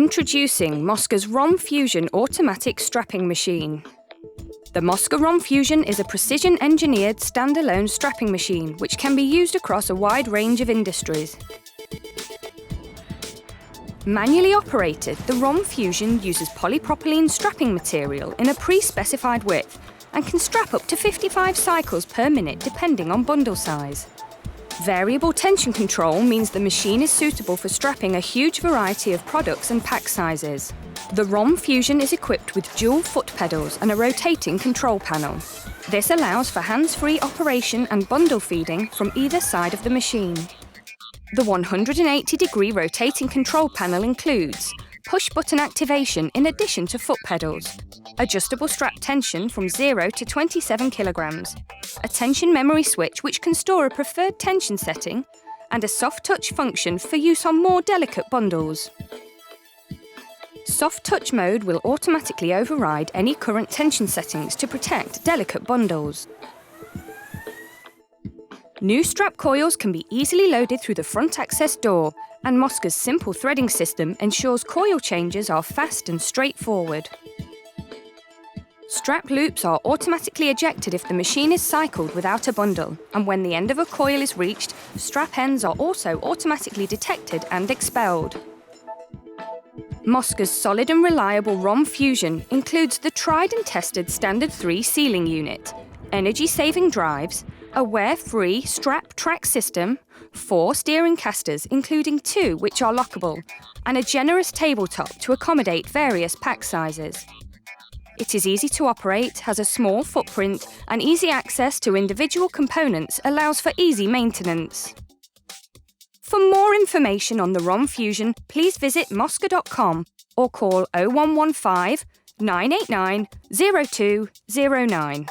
Introducing Mosca's ROM Fusion automatic strapping machine. The Mosca ROM Fusion is a precision-engineered standalone strapping machine which can be used across a wide range of industries. Manually operated, the ROM Fusion uses polypropylene strapping material in a pre-specified width and can strap up to 55 cycles per minute depending on bundle size. Variable tension control means the machine is suitable for strapping a huge variety of products and pack sizes. The ROM Fusion is equipped with dual foot pedals and a rotating control panel. This allows for hands-free operation and bundle feeding from either side of the machine. The 180-degree rotating control panel includes push-button activation in addition to foot pedals, adjustable strap tension from 0 to 27 kilograms, a tension memory switch which can store a preferred tension setting, and a soft touch function for use on more delicate bundles. Soft touch mode will automatically override any current tension settings to protect delicate bundles. New strap coils can be easily loaded through the front access door, and Mosca's simple threading system ensures coil changes are fast and straightforward. Strap loops are automatically ejected if the machine is cycled without a bundle, and when the end of a coil is reached, strap ends are also automatically detected and expelled. Mosca's solid and reliable ROM Fusion includes the tried and tested Standard 3 sealing unit, energy-saving drives, a wear-free strap track system, 4 steering castors including 2 which are lockable, and a generous tabletop to accommodate various pack sizes. It is easy to operate, has a small footprint, and easy access to individual components allows for easy maintenance. For more information on the ROM Fusion, please visit mosca.com or call 0115 989 0209.